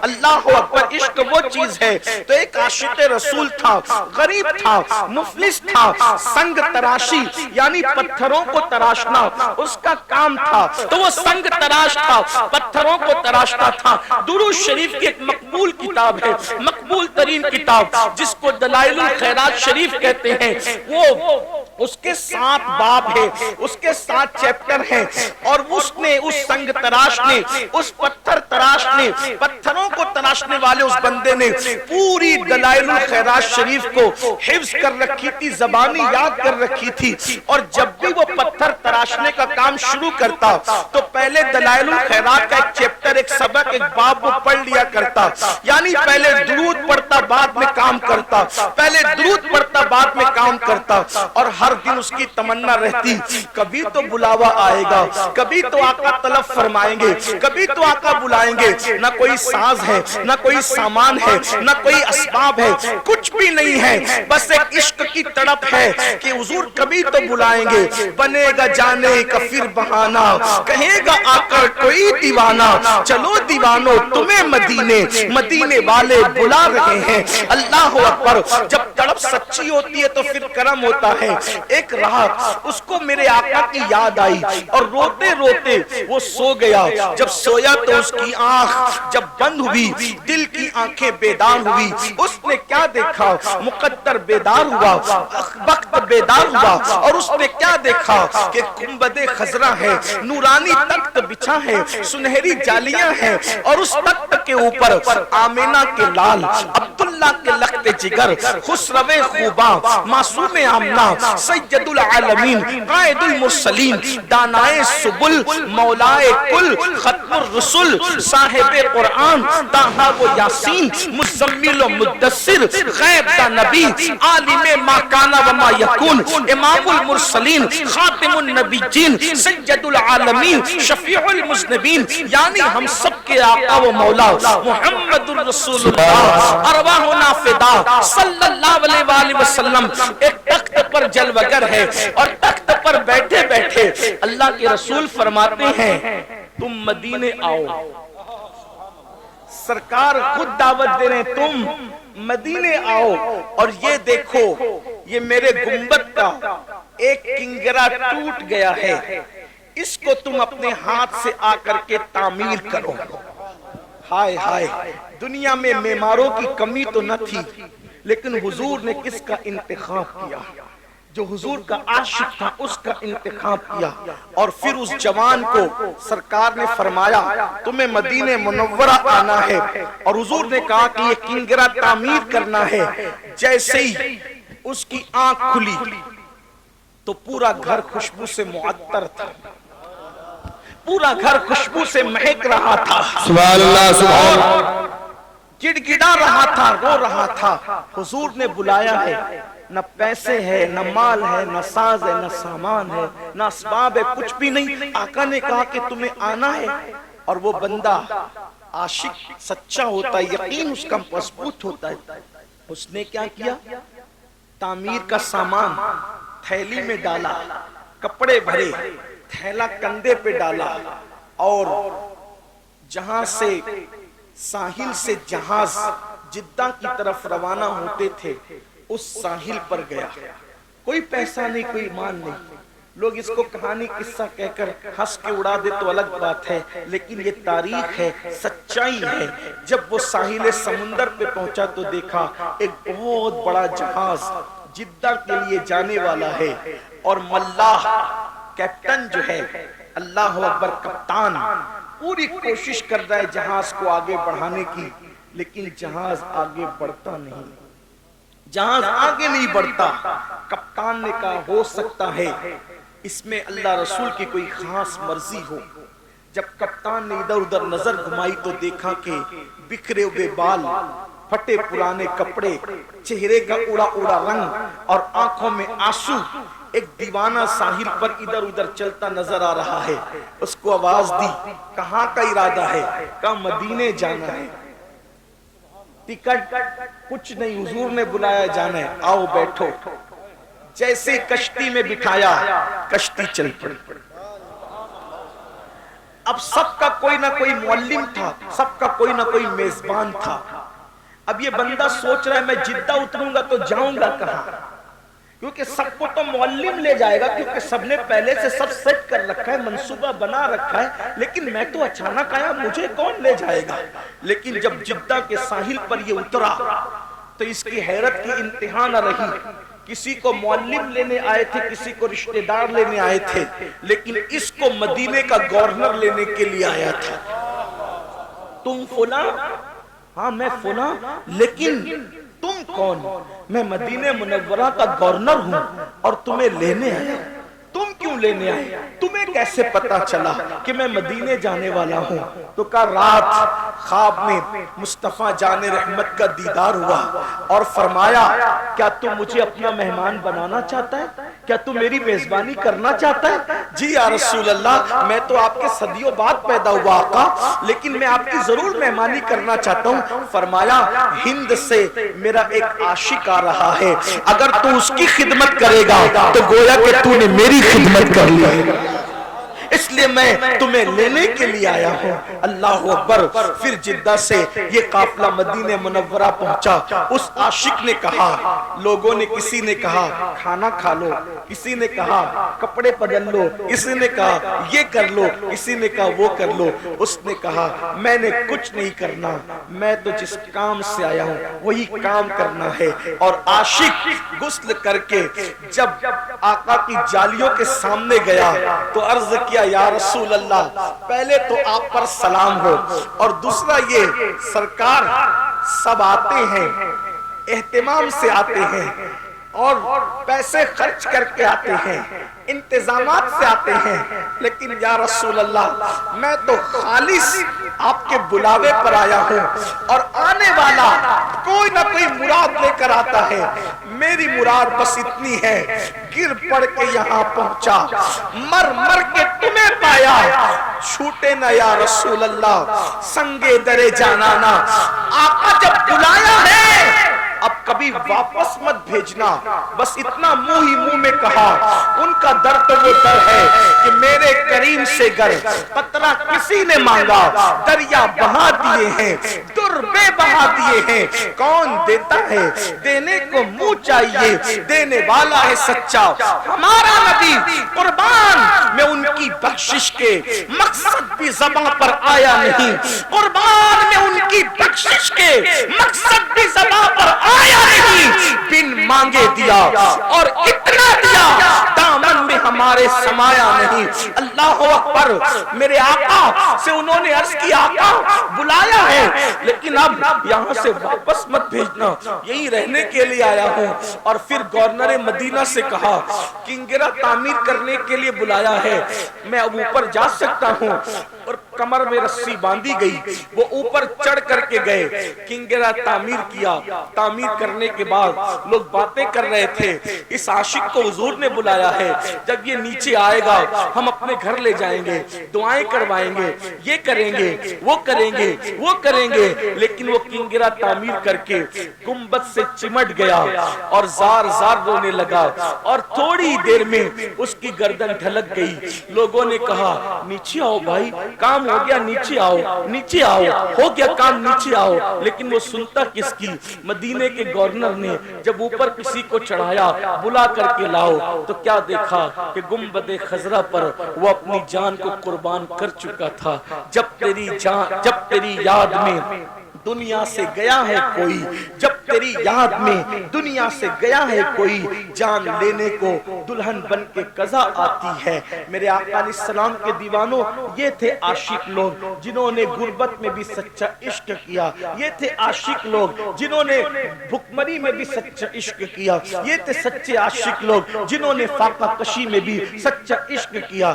اللہ اکبر، عشق وہ چیز ہے۔ تو ایک عاشق رسول تھا، غریب تھا، مفلس تھا، سنگ تراشی یعنی پتھروں کو تراشنا اس کا کام تھا، تو وہ سنگ تراش تھا، پتھروں کو تراشتا تھا۔ درود شریف کی ایک مقبول کتاب ہے، مقبول ترین کتاب جس کو دلائل الخیرات شریف کہتے ہیں، وہ اس کے 7 باب ہے، اس کے 7 چیپٹر ہیں، اور اس نے، اس سنگ تراش نے، اس پتھر تراش نے، پتھروں کو تراشنے والے اس بندے نے پوری دلائل الخیرات شریف کو حفظ کر رکھی تھی، زبانی یاد کر رکھی تھی، اور جب بھی وہ پتھر تراشنے کا کام شروع کرتا تو پہلے دلائل الخیرات کا ایک چیپٹر، ایک سبق، ایک باب وہ پڑھ لیا کرتا، یعنی پہلے درود پڑھتا بعد میں کام کرتا، پہلے درود پڑھتا بعد میں کام کرتا، اور ہر دن اس کی تمنا رہتی کبھی تو بلاوا آئے گا، کبھی تو آقا طلب فرمائیں گے، کبھی تو آقا بلائیں گے۔ نہ کوئی ساز ہے، نہ کوئی سامان ہے، نہ کوئی اسباب ہے، کچھ بھی نہیں ہے، بس ایک عشق کی تڑپ ہے کہ حضور کبھی تو بلائیں گے۔ بنے گا جانے کا پھر بہانہ، کہے گا آقا کوئی دیوانہ، چلو دیوانو تمہیں مدینے، مدینے والے بلا رہے ہیں۔ اللہ اکبر، جب تڑپ سچی ہوتی ہے تو پھر کرم ہوتا ہے۔ ایک رات اس کو میرے آقا کی یاد آئی اور روتے روتے وہ سو گیا۔ جب سویا تو اس کی آنکھ جب بند ہوئی، دل کی آنکھیں بیدار ہوئی، اس نے کیا دیکھا؟ مقدر بیدار ہوا، وقت بیدار ہوا، اور اس نے کیا دیکھا کہ گنبد خضرا ہے، نورانی تخت بچھا ہے، سنہری جالیاں ہیں، اور اس تخت کے اوپر آمینہ کے لال، عبداللہ کے لخت جگر، خسرو خوباں، معصوم آمنہ، سید العالمین، قائد المرسلین، دانائے سبل، مولائے کل، ختم الرسل، صاحب قرآن، طٰہٰ و یاسین، مزمل و مدثر، غیب دا نبی، عالم ما کان و ما یکون، امام المرسلین، خاتم النبیین، سید العالمین، شفیع المذنبین، یعنی ہم سب کے آقا و مولا محمد الرسول اللہ، ارواحنا فدا صلی اللہ علیہ وآلہ وسلم ایک تخت پر جلوگر ہے، اور تخت پر بیٹھے بیٹھے اللہ کے رسول فرماتے ہیں تم مدینے آؤ۔ سرکار خود دعوت دے رہے ہیں تم مدینے آؤ، اور یہ دیکھو یہ میرے گنبد کا ایک کنگرا ٹوٹ گیا ہے، اس کو تم اپنے ہاتھ سے آ کر کے تعمیر کرو۔ ہائے ہائے، دنیا میں معماروں کی کمی تو نہ تھی، لیکن حضور نے کس کا انتخاب کیا؟ جو حضور کا عاشق تھا اس کا انتخاب کیا، اور پھر اس جوان کو سرکار نے فرمایا تمہیں مدینہ منورہ آنا ہے، اور حضور نے کہا کہ یہ کنگرا تعمیر کرنا ہے۔ جیسے ہی اس کی آنکھ کھلی تو پورا گھر خوشبو سے معطر تھا، پورا گھر خوشبو سے مہک رہا تھا، سبحان اللہ سبحان اللہ، گڑ گڑا رہا تھا، رو رہا تھا۔ حضور نے بلایا ہے، نہ پیسے ہے، نہ مال ہے، نہ ساز ہے، نہ سامان ہے، نہ اسباب ہے، کچھ بھی نہیں۔ آقا نے کہا کہ تمہیں آنا ہے، اور وہ بندہ عاشق سچا ہوتا ہے، یقین اس کا مضبوط ہوتا ہے۔ اس نے کیا کیا؟ تعمیر کا سامان تھیلی میں ڈالا، کپڑے بھرے، تھیلا کندھے پہ ڈالا، اور جہاں سے ساحل سے جہاز جدہ کی طرف روانہ ہوتے تھے اس ساحل پر گیا۔ کوئی پیسہ نہیں، کوئی مال نہیں، لوگ اس کو کہانی قصہ کہہ کر ہنس کے اڑا دے تو الگ بات ہے، لیکن یہ تاریخ ہے، سچائی ہے۔ جب وہ ساحل سمندر پہ پہنچا تو دیکھا ایک بہت بڑا جہاز جدہ کے لیے جانے والا ہے، اور ملاح کیپٹن جو ہے، اللہ اکبر، کپتان پوری کوشش کر رہا ہے جہاز کو آگے بڑھانے کی، لیکن جہاز آگے بڑھتا نہیں، جہاز آگے نہیں بڑھتا۔ کپتان نے کہا ہو سکتا ہے اس میں اللہ رسول کی کوئی خاص مرضی ہو۔ جب کپتان نے ادھر ادھر نظر گھمائی تو دیکھا کہ بکھرے ہوئے بال، پھٹے پرانے کپڑے، چہرے کا اڑا اڑا رنگ، اور آنکھوں میں آنسو، ایک دیوانہ ساحل پر ادھر ادھر چلتا نظر آ رہا ہے۔ اس کو آواز دی، کہاں کا ارادہ ہے؟ کہا مدینے جانا ہے۔ ٹکٹ کچھ نہیں، حضور نے بلایا جانا ہے، آؤ بیٹھو۔ جیسے کشتی میں بٹھایا، کشتی چل پڑی۔ اب سب کا کوئی نہ کوئی معلم تھا، سب کا کوئی نہ کوئی میزبان تھا۔ اب یہ بندہ سوچ رہا ہے میں جدہ اتروں گا تو جاؤں گا کہاں، کیونکہ سب کو تو معلم لے جائے گا، کیونکہ سب نے پہلے سے سب سیٹ کر رکھا ہے، منصوبہ بنا رکھا ہے، لیکن میں تو اچانک آیا، مجھے کون لے جائے گا۔ لیکن جب جدہ کے ساحل پر یہ اترا تو اس کی حیرت کی انتہا نہ رہی۔ کسی کو معلم لینے آئے تھے، کسی کو رشتہ دار لینے آئے تھے، لیکن اس کو مدینے کا گورنر لینے کے لیے آیا تھا۔ تم فلاں؟ ہاں میں فلاں، لیکن تم کون؟ میں مدینہ منورہ کا گورنر ہوں اور تمہیں لینے آیا۔ تم کیوں لینے آئے؟ تمہیں کیسے پتا چلا کہ میں مدینے جانے والا ہوں؟ تو کہا رات خواب میں مصطفیٰ جان رحمت کا دیدار ہوا اور فرمایا کیا تم مجھے اپنا مہمان بنانا چاہتا ہے؟ کیا تم میری میزبانی کرنا چاہتا ہے؟ جی یا رسول اللہ، میں تو آپ کے صدیوں بعد پیدا ہوا آقا، لیکن میں آپ کی ضرور مہمانی کرنا چاہتا ہوں۔ فرمایا ہند سے میرا ایک عاشق آ رہا ہے، اگر تو اس کی خدمت کرے گا تو گویا کہ تو نے میری خدمت کر لی ہے، اس لیے میں تمہیں لینے کے لیے آیا ہوں۔ اللہ اکبر۔ پھر جدہ سے یہ قافلہ مدینہ منورہ پہنچا۔ اس عاشق نے کہا، لوگوں نے، کسی نے کہا کھانا کھا لو، کسی نے کہا کپڑے بدل لو، کسی نے کہا یہ کر لو، کسی نے کہا وہ کر لو۔ اس نے کہا میں نے کچھ نہیں کرنا، میں تو جس کام سے آیا ہوں وہی کام کرنا ہے۔ اور عاشق غسل کر کے جب آقا کی جالیوں کے سامنے گیا تو عرض کیا یا رسول اللہ، پہلے تو آپ پر سلام ہو، اور دوسرا یہ سرکار سب آتے ہیں، اہتمام سے آتے ہیں اور پیسے خرچ کر کے آتے ہیں، انتظامات سے آتے ہیں، لیکن یا رسول اللہ میں تو خالص آپ کے بلاوے پر آیا ہوں، اور آنے والا کوئی نہ کوئی مراد لے کر آتا ہے، میری مراد بس اتنی ہے، گر پڑ کے یہاں پہنچا، مر مر کے تمہیں پایا، چھوٹے نہ یا رسول اللہ سنگے درے جانانا۔ آقا جب بلایا ہے اب کبھی واپس مت بھیجنا، بس اتنا منہ ہی منہ میں کہا۔ ان کا در تو وہ در ہے کہ میرے کریم سے گر قطرہ کسی نے مانگا، دریا بہا دیے ہیں، در بے بہا دیے ہیں، کون دیتا ہے؟ دینے کو منہ چاہیے، دینے والا ہے سچا ہمارا نبی، قربان میں ان کی بخشش کے مقصد بھی زباں پر آیا نہیں، قربان میں ان کی بخشش کے مقصد بھی زباں پر آیا نہیں، بن مانگے دیا اور اتنا دیا دامن میں ہمارے سمایا نہیں۔ اللہ اکبر۔ میرے آقا سے انہوں نے عرض کی آقا بلایا ہے لیکن اب یہاں سے واپس مت بھیجنا، یہی رہنے کے لیے آیا ہوں۔ اور پھر گورنر مدینہ سے کہا کنگرہ تعمیر کرنے کے لیے بلایا ہے، میں اب اوپر جا سکتا ہوں؟ اور کمر میں رسی باندھی گئی، وہ اوپر چڑھ کر کے گئے، کنگرہ تعمیر کیا۔ تعمیر کرنے کے بعد لوگ باتیں کر رہے تھے، اس عاشق کو حضور نے بلایا ہے، جب یہ نیچے آئے گا ہم اپنے گھر لے جائیں گے، دعائیں کروائیں گے، یہ کریں گے، وہ کریں گے، وہ کریں گے۔ لیکن وہ کنگرہ تعمیر کر کے گنبد سے چمٹ گیا اور زار زار رونے لگا، اور تھوڑی دیر میں اس کی گردن ڈھلک گئی۔ لوگوں نے کہا نیچے آؤ بھائی، کام ہو گیا، نیچے آؤ، نیچے آؤ، ہو گیا کام، نیچے آؤ۔ لیکن وہ سنتا کس کی؟ مدینے کے گورنر نے جب اوپر کسی کو چڑھایا بلا کر کے لاؤ تو کیا دیکھا کہ گنبد خضرا پر وہ اپنی جان کو قربان کر چکا تھا۔ جب تیری یاد میں دنیا سے گیا ہے کوئی، جب تیری یاد میں دنیا سے گیا ہے کوئی، جان لینے کو دلہن بن کے قضا آتی ہے۔ میرے آقا علیہ السلام کے دیوانوں، یہ تھے عاشق لوگ جنہوں نے غربت میں بھی سچا عشق کیا، یہ تھے عاشق لوگ جنہوں نے بھکمری میں بھی سچا عشق کیا، یہ تھے سچے عاشق لوگ جنہوں نے فاقہ کشی میں بھی سچا عشق کیا۔